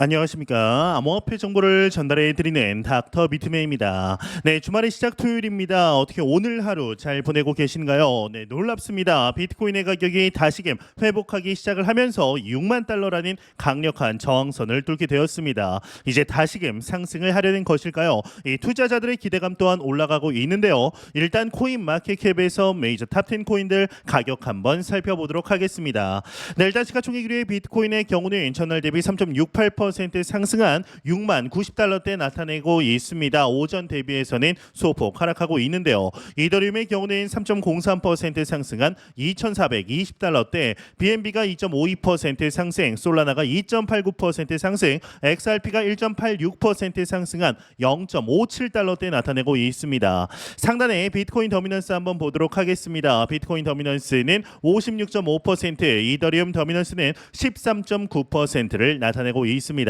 안녕하십니까. 암호화폐 정보를 전달해 드리는 닥터 비트맨입니다. 네, 주말의 시작 토요일입니다. 어떻게 오늘 하루 잘 보내고 계신가요? 네, 놀랍습니다. 비트코인의 가격이 다시금 회복하기 시작을 하면서 6만 달러라는 강력한 저항선을 뚫게 되었습니다. 이제 다시금 상승을 하려는 것일까요? 이 투자자들의 기대감 또한 올라가고 있는데요. 일단 코인 마켓캡에서 메이저 탑10 코인들 가격 한번 살펴보도록 하겠습니다. 네, 일단 시가총액 1위의 비트코인의 경우는 전날 대비 3.68% 상승한 6만 90달러대 나타내고 있습니다. 오전 대비해서는 소폭 하락하고 있는데요. 이더리움의 경우는 3.03% 상승한 2,420달러대, BNB가 2.52% 상승, 솔라나가 2.89% 상승, XRP가 1.86% 상승한 0.57달러대 나타내고 있습니다. 상단에 비트코인 더미넌스 한번 보도록 하겠습니다. 비트코인 더미넌스는 56.5%, 이더리움 더미넌스는 13.9%를 나타내고 있습니다.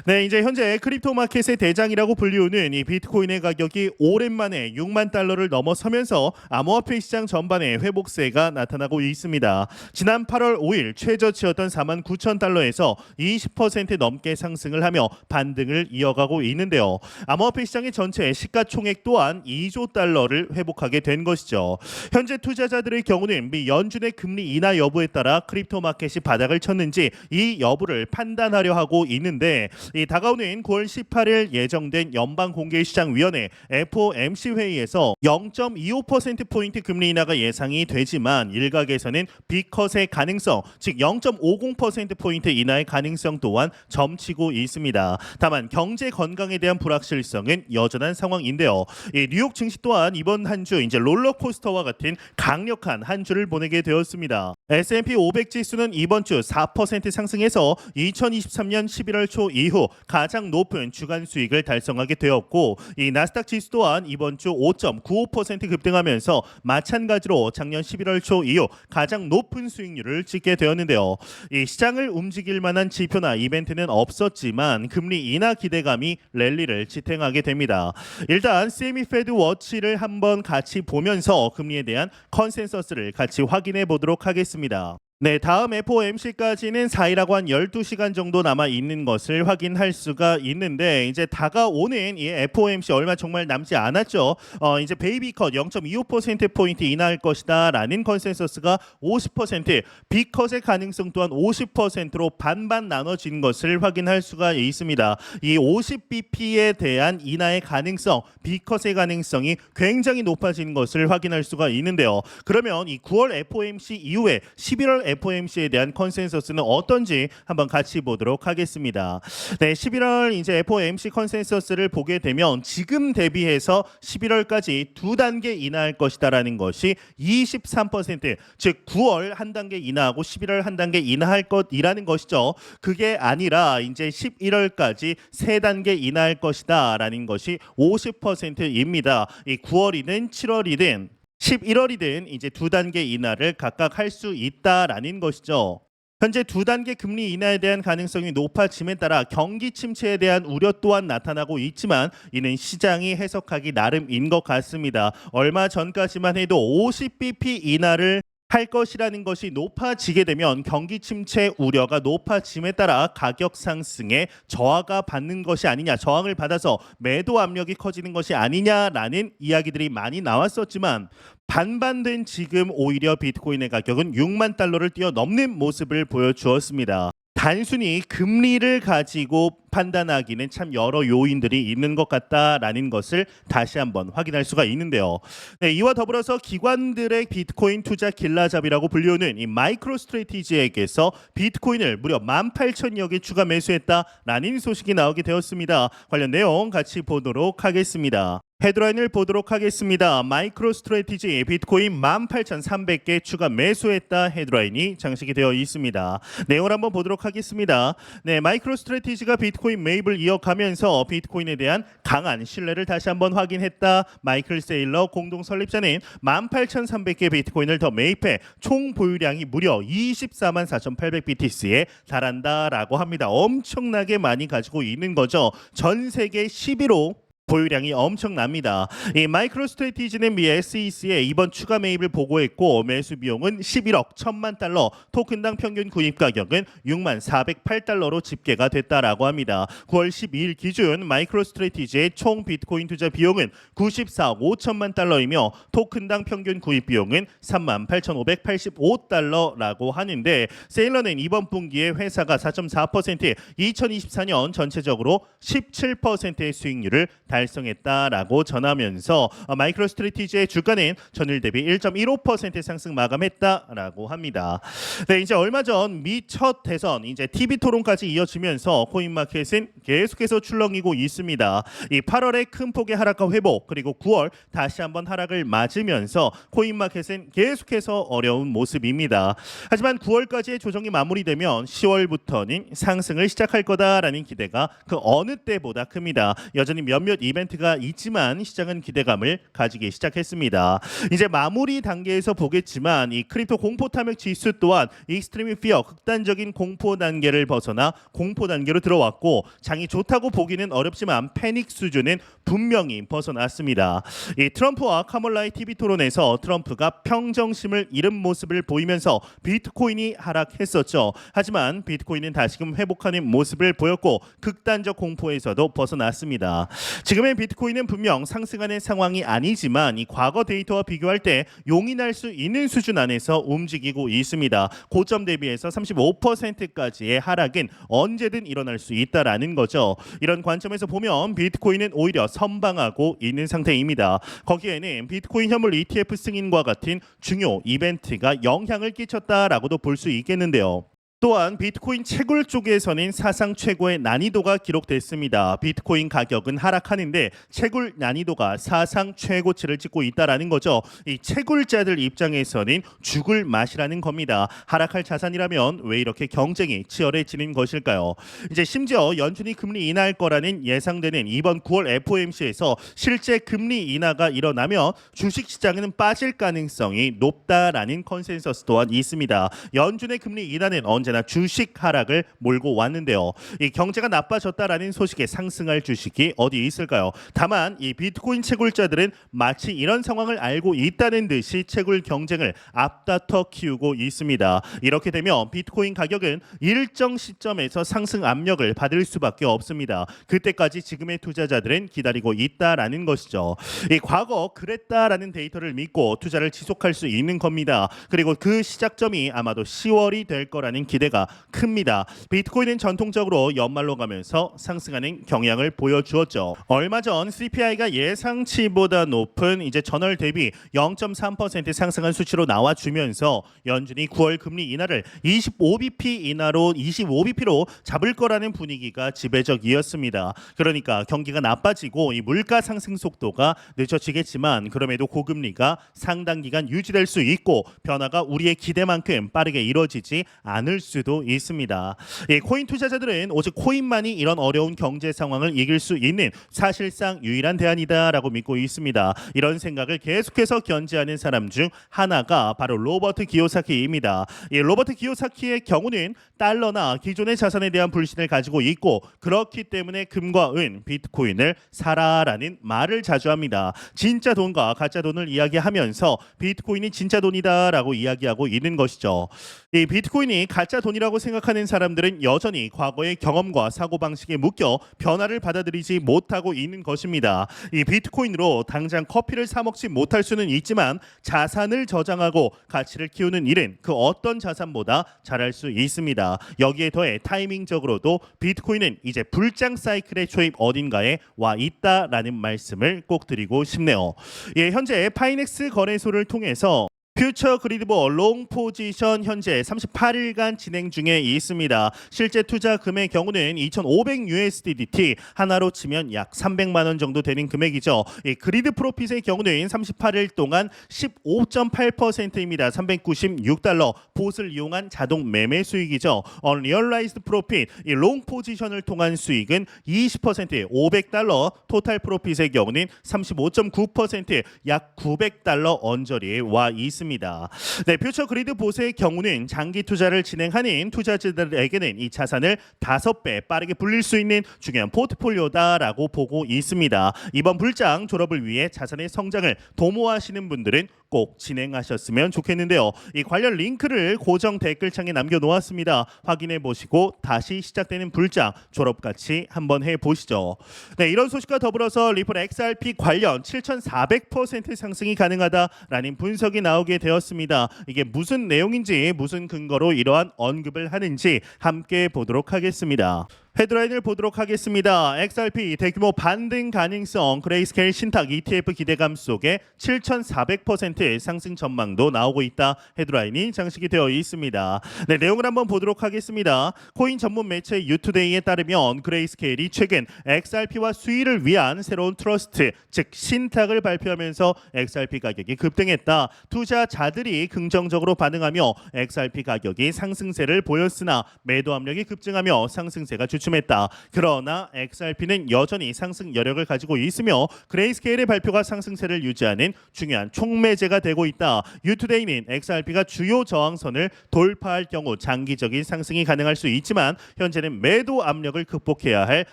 네, 이제 현재 크립토 마켓의 대장이라고 불리우는 이 비트코인의 가격이 오랜만에 6만 달러를 넘어서면서 암호화폐 시장 전반에 회복세가 나타나고 있습니다. 지난 8월 5일 최저치였던 4만 9천 달러에서 20% 넘게 상승을 하며 반등을 이어가고 있는데요. 암호화폐 시장의 전체 시가총액 또한 2조 달러를 회복하게 된 것이죠. 현재 투자자들의 경우는 미 연준의 금리 인하 여부에 따라 크립토 마켓이 바닥을 쳤는지 이 여부를 판단하려 하고 있는데, 이 다가오는 9월 18일 예정된 연방공개시장위원회 FOMC 회의에서 0.25%포인트 금리 인하가 예상이 되지만 일각에서는 빅컷의 가능성, 즉 0.50%포인트 인하의 가능성 또한 점치고 있습니다. 다만 경제 건강에 대한 불확실성은 여전한 상황인데요. 이 뉴욕 증시 또한 이번 한 주 이제 롤러코스터와 같은 강력한 한 주를 보내게 되었습니다. S&P 500 지수는 이번 주 4% 상승해서 2023년 11월 초 이후 가장 높은 주간 수익을 달성하게 되었고, 이 나스닥 지수 또한 이번 주 5.95% 급등하면서 마찬가지로 작년 11월 초 이후 가장 높은 수익률을 찍게 되었는데요. 이 시장을 움직일 만한 지표나 이벤트는 없었지만 금리 인하 기대감이 랠리를 지탱하게 됩니다. 일단 세미 페드 워치를 한번 같이 보면서 금리에 대한 컨센서스를 같이 확인해 보도록 하겠습니다. 네, 다음 FOMC까지는 4일하고 한 12시간 정도 남아 있는 것을 확인할 수가 있는데, 이제 다가오는 이 FOMC 얼마 정말 남지 않았죠. 이제 베이비컷 0.25%포인트 인하할 것이다 라는 컨센서스가 50%, 빅컷의 가능성 또한 50%로 반반 나눠진 것을 확인할 수가 있습니다. 이 50bp에 대한 인하의 가능성, 빅컷의 가능성이 굉장히 높아진 것을 확인할 수가 있는데요. 그러면 이 9월 FOMC 이후에 11월 FOMC에 대한 컨센서스는 어떤지 한번 같이 보도록 하겠습니다. 네, 11월 이제 FOMC 컨센서스를 보게 되면 지금 대비해서 11월까지 두 단계 인하할 것이다라는 것이 23%, 즉 9월 한 단계 인하하고 11월 한 단계 인하할 것이라는 것이죠. 그게 아니라 이제 11월까지 세 단계 인하할 것이다라는 것이 50%입니다. 이 9월이든 7월이든 11월이든 이제 두 단계 인하를 각각 할 수 있다라는 것이죠. 현재 두 단계 금리 인하에 대한 가능성이 높아짐에 따라 경기 침체에 대한 우려 또한 나타나고 있지만 이는 시장이 해석하기 나름인 것 같습니다. 얼마 전까지만 해도 50bp 인하를 할 것이라는 것이 높아지게 되면 경기 침체 우려가 높아짐에 따라 가격 상승에 저하가 받는 것이 아니냐, 저항을 받아서 매도 압력이 커지는 것이 아니냐라는 이야기들이 많이 나왔었지만 반반된 지금 오히려 비트코인의 가격은 6만 달러를 뛰어넘는 모습을 보여주었습니다. 단순히 금리를 가지고 판단하기는 참 여러 요인들이 있는 것 같다라는 것을 다시 한번 확인할 수가 있는데요. 네, 이와 더불어서 기관들의 비트코인 투자 길라잡이라고 불리우는 이 마이크로 스트래티지에게서 비트코인을 무려 18,000여 개 추가 매수했다라는 소식이 나오게 되었습니다. 관련 내용 같이 보도록 하겠습니다. 헤드라인을 보도록 하겠습니다. 마이크로 스트래티지 비트코인 18,300개 추가 매수했다 헤드라인이 장식이 되어 있습니다. 내용을 한번 보도록 하겠습니다. 네, 마이크로 스트래티지가 비트코인 매입을 이어가면서 비트코인에 대한 강한 신뢰를 다시 한번 확인했다. 마이클 세일러 공동 설립자는 18,300개 비트코인을 더 매입해 총 보유량이 무려 24만 4,800BTC에 달한다라고 합니다. 엄청나게 많이 가지고 있는 거죠. 전 세계 11호 보유량이 엄청납니다. 이 마이크로 스트래티지는 미 SEC의 이번 추가 매입을 보고했고 매수 비용은 11억 1천만 달러, 토큰당 평균 구입 가격은 6만 408달러로 집계가 됐다라고 합니다. 9월 12일 기준 마이크로 스트래티지의 총 비트코인 투자 비용은 94억 5천만 달러이며 토큰당 평균 구입 비용은 3만 8,585달러라고 하는데 세일러는 이번 분기에 회사가 4.4%, 2024년 전체적으로 17%의 수익률을 달성했다라고 전하면서 마이크로 스트래티지의 주가는 전일 대비 1.15% 상승 마감했다라고 합니다. 네, 이제 얼마 전 미 첫 대선 이제 TV 토론까지 이어지면서 코인마켓은 계속해서 출렁이고 있습니다. 이 8월에 큰 폭의 하락과 회복 그리고 9월 다시 한번 하락을 맞으면서 코인마켓은 계속해서 어려운 모습입니다. 하지만 9월까지의 조정이 마무리되면 10월부터는 상승을 시작할 거다라는 기대가 그 어느 때보다 큽니다. 여전히 몇몇 이벤트가 있지만 시장은 기대감을 가지기 시작했습니다. 이제 마무리 단계에서 보겠지만 이 크립토 공포 탐욕 지수 또한 익스트리미 피어 극단적인 공포 단계를 벗어나 공포 단계로 들어왔고 장이 좋다고 보기는 어렵지만 패닉 수준은 분명히 벗어났습니다. 이 트럼프와 카멀라의 TV 토론에서 트럼프가 평정심을 잃은 모습을 보이면서 비트코인이 하락했었죠. 하지만 비트코인은 다시금 회복하는 모습을 보였고 극단적 공포에서도 벗어났습니다. 지금의 비트코인은 분명 상승하는 상황이 아니지만 이 과거 데이터와 비교할 때 용인할 수 있는 수준 안에서 움직이고 있습니다. 고점 대비해서 35%까지의 하락은 언제든 일어날 수 있다라는 거죠. 이런 관점에서 보면 비트코인은 오히려 선방하고 있는 상태입니다. 거기에는 비트코인 현물 ETF 승인과 같은 중요 이벤트가 영향을 끼쳤다라고도 볼 수 있겠는데요. 또한 비트코인 채굴 쪽에서는 사상 최고의 난이도가 기록됐습니다. 비트코인 가격은 하락하는데 채굴 난이도가 사상 최고치를 찍고 있다라는 거죠. 이 채굴자들 입장에서는 죽을 맛이라는 겁니다. 하락할 자산이라면 왜 이렇게 경쟁이 치열해지는 것일까요? 이제 심지어 연준이 금리 인하할 거라는 예상되는 이번 9월 FOMC에서 실제 금리 인하가 일어나면 주식 시장은 빠질 가능성이 높다라는 컨센서스 또한 있습니다. 연준의 금리 인하는 언제나 주식 하락을 몰고 왔는데요. 이 경제가 나빠졌다라는 소식에 상승할 주식이 어디 있을까요? 다만 이 비트코인 채굴자들은 마치 이런 상황을 알고 있다는 듯이 채굴 경쟁을 앞다퉈 키우고 있습니다. 이렇게 되면 비트코인 가격은 일정 시점에서 상승 압력을 받을 수밖에 없습니다. 그때까지 지금의 투자자들은 기다리고 있다라는 것이죠. 이 과거 그랬다라는 데이터를 믿고 투자를 지속할 수 있는 겁니다. 그리고 그 시작점이 아마도 10월이 될 거라는 기대가 큽니다. 비트코인은 전통적으로 연말로 가면서 상승하는 경향을 보여주었죠. 얼마 전 CPI가 예상치보다 높은 이제 전월 대비 0.3% 상승한 수치로 나와주면서 연준이 9월 금리 인하를 25bp 인하로 25bp로 잡을 거라는 분위기가 지배적이었습니다. 그러니까 경기가 나빠지고 이 물가 상승 속도가 늦어지겠지만 그럼에도 고금리가 상당 기간 유지될 수 있고 변화가 우리의 기대만큼 빠르게 이루어지지 않을 수도 있습니다. 코인 투자자들은 오직 코인만이 이런 어려운 경제 상황을 이길 수 있는 사실상 유일한 대안이다라고 믿고 있습니다. 이런 생각을 계속해서 견지하는 사람 중 하나가 바로 로버트 기요사키입니다. 로버트 기요사키의 경우는 달러나 기존의 자산에 대한 불신을 가지고 있고 그렇기 때문에 금과 은, 비트코인을 사라라는 말을 자주 합니다. 진짜 돈과 가짜 돈을 이야기하면서 비트코인이 진짜 돈이다라고 이야기하고 있는 것이죠. 이 비트코인이 가짜 돈이라고 생각하는 사람들은 여전히 과거의 경험과 사고방식에 묶여 변화를 받아들이지 못하고 있는 것입니다. 이 비트코인으로 당장 커피를 사 먹지 못할 수는 있지만 자산을 저장하고 가치를 키우는 일은 그 어떤 자산보다 잘할 수 있습니다. 여기에 더해 타이밍적으로도 비트코인은 이제 불장 사이클의 초입 어딘가에 와 있다라는 말씀을 꼭 드리고 싶네요. 현재 파이넥스 거래소를 통해서 퓨처 그리드버 롱 포지션 현재 38일간 진행 중에 있습니다. 실제 투자 금의 경우는 2,500 USDT 하나로 치면 약 300만 원 정도 되는 금액이죠. 이 그리드 프로핏의 경우는 38일 동안 15.8%입니다. 396달러 봇을 이용한 자동 매매 수익이죠. 언리얼라이즈드 프로핏 이 롱 포지션을 통한 수익은 20% 500달러 토탈 프로핏의 경우는 35.9% 약 900달러 언저리에 와 있습니다. 있습니다. 네, 퓨처 그리드 보세의 경우는 장기 투자를 진행하는 투자자들에게는 이 자산을 5배 빠르게 불릴 수 있는 중요한 포트폴리오다라고 보고 있습니다. 이번 불장 졸업을 위해 자산의 성장을 도모하시는 분들은 꼭 진행하셨으면 좋겠는데요. 이 관련 링크를 고정 댓글창에 남겨놓았습니다. 확인해 보시고 다시 시작되는 불장 졸업 같이 한번 해보시죠. 네, 이런 소식과 더불어서 리플 XRP 관련 7,400% 상승이 가능하다라는 분석이 나오게 되었습니다. 이게 무슨 내용인지 무슨 근거로 이러한 언급을 하는지 함께 보도록 하겠습니다. 헤드라인을 보도록 하겠습니다. XRP 대규모 반등 가능성, 그레이스케일 신탁 ETF 기대감 속에 7,400% 상승 전망도 나오고 있다. 헤드라인이 장식이 되어 있습니다. 네, 내용을 한번 보도록 하겠습니다. 코인 전문 매체 유투데이에 따르면 그레이스케일이 최근 XRP와 수익을 위한 새로운 트러스트, 즉 신탁을 발표하면서 XRP 가격이 급등했다. 투자자들이 긍정적으로 반응하며 XRP 가격이 상승세를 보였으나 매도 압력이 급증하며 상승세가 주춤했다. 그러나 XRP는 여전히 상승 여력을 가지고 있으며 그레이스케일의 발표가 상승세를 유지하는 중요한 촉매제가 되고 있다. 유투데이는 XRP가 주요 저항선을 돌파할 경우 장기적인 상승이 가능할 수 있지만 현재는 매도 압력을 극복해야 할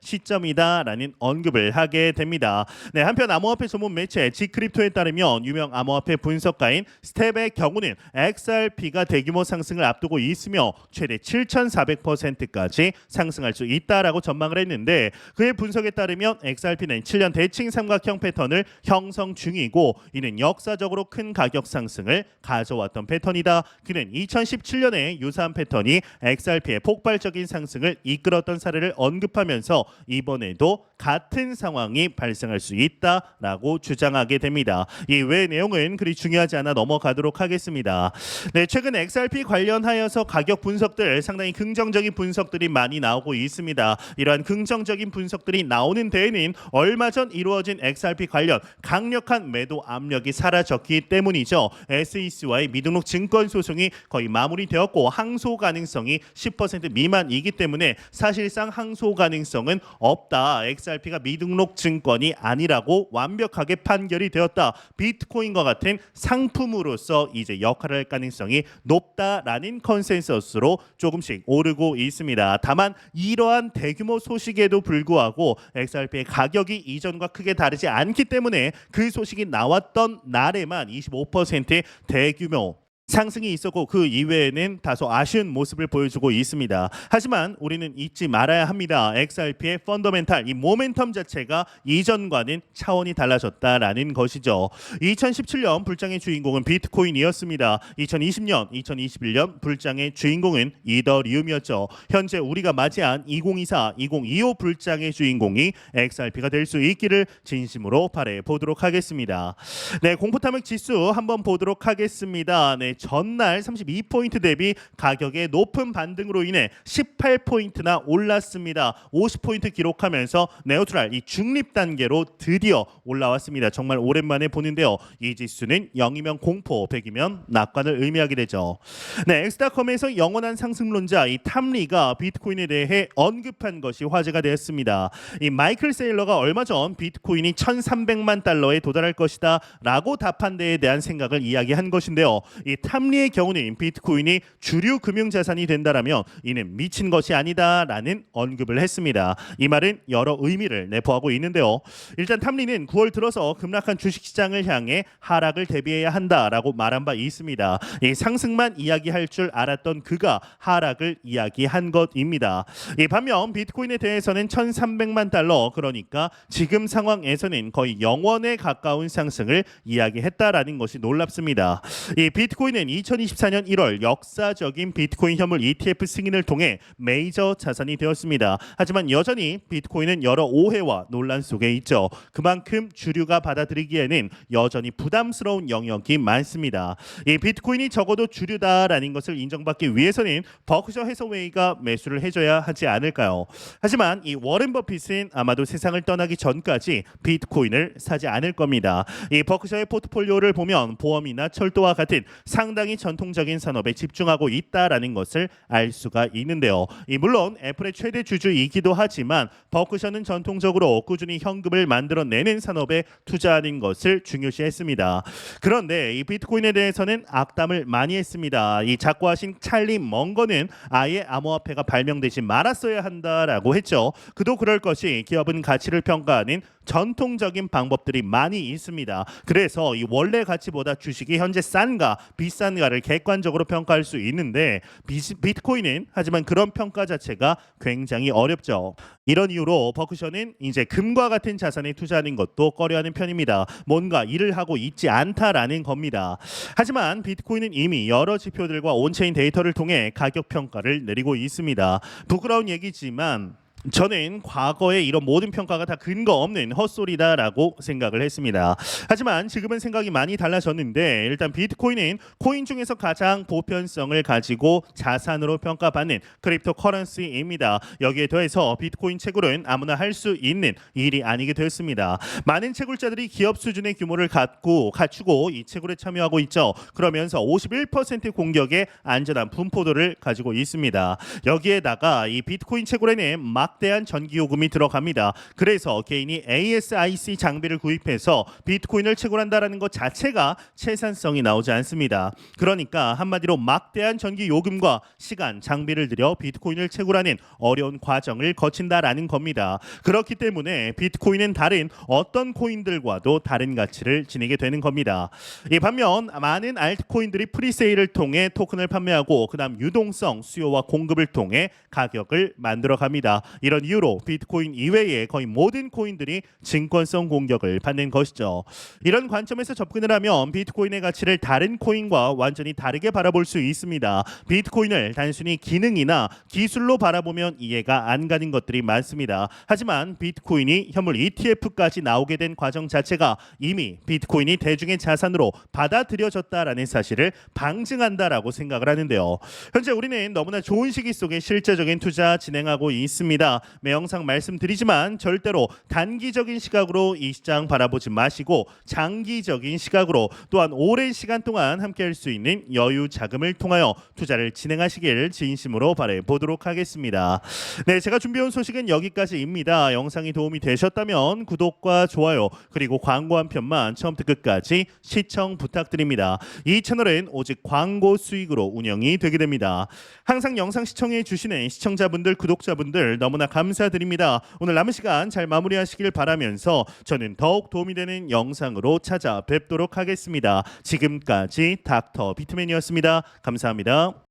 시점이다라는 언급을 하게 됩니다. 네, 한편 암호화폐 전문 매체 지크립토에 따르면 유명 암호화폐 분석가인 스텝의 경우는 XRP가 대규모 상승을 앞두고 있으며 최대 7,400%까지 상승할 수 있다라고 전망을 했는데 그의 분석에 따르면 XRP는 7년 대칭 삼각형 패턴을 형성 중이고 이는 역사적으로 큰 가격 상승을 가져왔던 패턴이다. 그는 2017년에 유사한 패턴이 XRP의 폭발적인 상승을 이끌었던 사례를 언급하면서 이번에도 같은 상황이 발생할 수 있다라고 주장하게 됩니다. 이 외 내용은 그리 중요하지 않아 넘어가도록 하겠습니다. 네, 최근 XRP 관련하여서 가격 분석들 상당히 긍정적인 분석들이 많이 나오고 있습니다. 이러한 긍정적인 분석들이 나오는 데에는 얼마 전 이루어진 XRP 관련 강력한 매도 압력이 사라졌기 때문이죠. SEC와의 미등록 증권 소송이 거의 마무리되었고 항소 가능성이 10% 미만이기 때문에 사실상 항소 가능성은 없다. XRP가 미등록 증권이 아니라고 완벽하게 판결이 되었다. 비트코인과 같은 상품으로서 이제 역할을 할 가능성이 높다라는 컨센서스로 조금씩 오르고 있습니다. 다만 이러한 대규모 소식에도 불구하고 XRP의 가격이 이전과 크게 다르지 않기 때문에 그 소식이 나왔던 날에만 25% 대규모 상승이 있었고 그 이외에는 다소 아쉬운 모습을 보여주고 있습니다. 하지만 우리는 잊지 말아야 합니다. XRP의 펀더멘탈, 이 모멘텀 자체가 이전과는 차원이 달라졌다라는 것이죠. 2017년 불장의 주인공은 비트코인이었습니다. 2020년, 2021년 불장의 주인공은 이더리움이었죠. 현재 우리가 맞이한 2024, 2025 불장의 주인공이 XRP가 될 수 있기를 진심으로 바라보도록 보도록 하겠습니다. 네, 공포탐욕 지수 한번 보도록 하겠습니다. 네, 전날 32포인트 대비 가격의 높은 반등으로 인해 18포인트나 올랐습니다. 50포인트 기록하면서 네오트럴 이 중립 단계로 드디어 올라왔습니다. 정말 오랜만에 보는데요. 이 지수는 0이면 공포, 100이면 낙관을 의미하게 되죠. 네, 엑스닷컴에서 영원한 상승론자 이 탐리가 비트코인에 대해 언급한 것이 화제가 되었습니다. 이 마이클 세일러가 얼마 전 비트코인이 1,300만 달러에 도달할 것이다 라고 답한 데에 대한 생각을 이야기한 것인데요. 이 탐리의 경우는 비트코인이 주류 금융자산이 된다라면 이는 미친 것이 아니다라는 언급을 했습니다. 이 말은 여러 의미를 내포하고 있는데요. 일단 탐리는 9월 들어서 급락한 주식시장을 향해 하락을 대비해야 한다라고 말한 바 있습니다. 이 상승만 이야기할 줄 알았던 그가 하락을 이야기한 것입니다. 이 반면 비트코인에 대해서는 1,300만 달러 그러니까 지금 상황에서는 거의 영원에 가까운 상승을 이야기했다라는 것이 놀랍습니다. 이 비트코인은 2024년 1월 역사적인 비트코인 현물 ETF 승인을 통해 메이저 자산이 되었습니다. 하지만 여전히 비트코인은 여러 오해와 논란 속에 있죠. 그만큼 주류가 받아들이기에는 여전히 부담스러운 영역이 많습니다. 이 비트코인이 적어도 주류다라는 것을 인정받기 위해서는 버크셔 해서웨이가 매수를 해줘야 하지 않을까요? 하지만 이 워렌 버핏은 아마도 세상을 떠나기 전까지 비트코인을 사지 않을 겁니다. 이 버크셔의 포트폴리오를 보면 보험이나 철도와 같은 상당히 전통적인 산업에 집중하고 있다라는 것을 알 수가 있는데요. 물론 애플의 최대 주주이기도 하지만 버크셔는 전통적으로 꾸준히 현금을 만들어내는 산업에 투자하는 것을 중요시했습니다. 그런데 이 비트코인에 대해서는 악담을 많이 했습니다. 이 작고하신 찰리 멍거는 아예 암호화폐가 발명되지 말았어야 한다라고 했죠. 그도 그럴 것이 기업은 가치를 평가하는 전통적인 방법들이 많이 있습니다. 그래서 이 원래 가치보다 주식이 현재 싼가 비싼가를 객관적으로 평가할 수 있는데 비트코인은 하지만 그런 평가 자체가 굉장히 어렵죠. 이런 이유로 버크셔는 이제 금과 같은 자산에 투자하는 것도 꺼려하는 편입니다. 뭔가 일을 하고 있지 않다라는 겁니다. 하지만 비트코인은 이미 여러 지표들과 온체인 데이터를 통해 가격 평가를 내리고 있습니다. 부끄러운 얘기지만 저는 과거에 이런 모든 평가가 다 근거 없는 헛소리다라고 생각을 했습니다. 하지만 지금은 생각이 많이 달라졌는데 일단 비트코인은 코인 중에서 가장 보편성을 가지고 자산으로 평가받는 크립토 커런시입니다. 여기에 더해서 비트코인 채굴은 아무나 할 수 있는 일이 아니게 되었습니다. 많은 채굴자들이 기업 수준의 규모를 갖추고 이 채굴에 참여하고 있죠. 그러면서 51% 공격의 안전한 분포도를 가지고 있습니다. 여기에다가 이 비트코인 채굴에는 막대한 전기 요금이 들어갑니다. 그래서 개인이 ASIC 장비를 구입해서 비트코인을 채굴한다라는 것 자체가 채산성이 나오지 않습니다. 그러니까 한마디로 막대한 전기 요금과 시간, 장비를 들여 비트코인을 채굴하는 어려운 과정을 거친다라는 겁니다. 그렇기 때문에 비트코인은 다른 어떤 코인들과도 다른 가치를 지니게 되는 겁니다. 이 반면 많은 알트코인들이 프리세일을 통해 토큰을 판매하고 그다음 유동성, 수요와 공급을 통해 가격을 만들어 갑니다. 이런 이유로 비트코인 이외의 거의 모든 코인들이 증권성 공격을 받는 것이죠. 이런 관점에서 접근을 하면 비트코인의 가치를 다른 코인과 완전히 다르게 바라볼 수 있습니다. 비트코인을 단순히 기능이나 기술로 바라보면 이해가 안 가는 것들이 많습니다. 하지만 비트코인이 현물 ETF까지 나오게 된 과정 자체가 이미 비트코인이 대중의 자산으로 받아들여졌다라는 사실을 방증한다라고 생각을 하는데요. 현재 우리는 너무나 좋은 시기 속에 실제적인 투자 진행하고 있습니다. 매 영상 말씀드리지만 절대로 단기적인 시각으로 이 시장 바라보지 마시고 장기적인 시각으로 또한 오랜 시간 동안 함께할 수 있는 여유 자금을 통하여 투자를 진행하시길 진심으로 바라보도록 하겠습니다. 네, 제가 준비해온 소식은 여기까지입니다. 영상이 도움이 되셨다면 구독과 좋아요 그리고 광고 한 편만 처음부터 끝까지 시청 부탁드립니다. 이 채널은 오직 광고 수익으로 운영이 되게 됩니다. 항상 영상 시청해 주시는 시청자분들, 구독자분들 너무나 감사드립니다. 오늘 남은 시간 잘 마무리하시길 바라면서 저는 더욱 도움이 되는 영상으로 찾아뵙도록 하겠습니다. 지금까지 닥터 비트맨이었습니다. 감사합니다.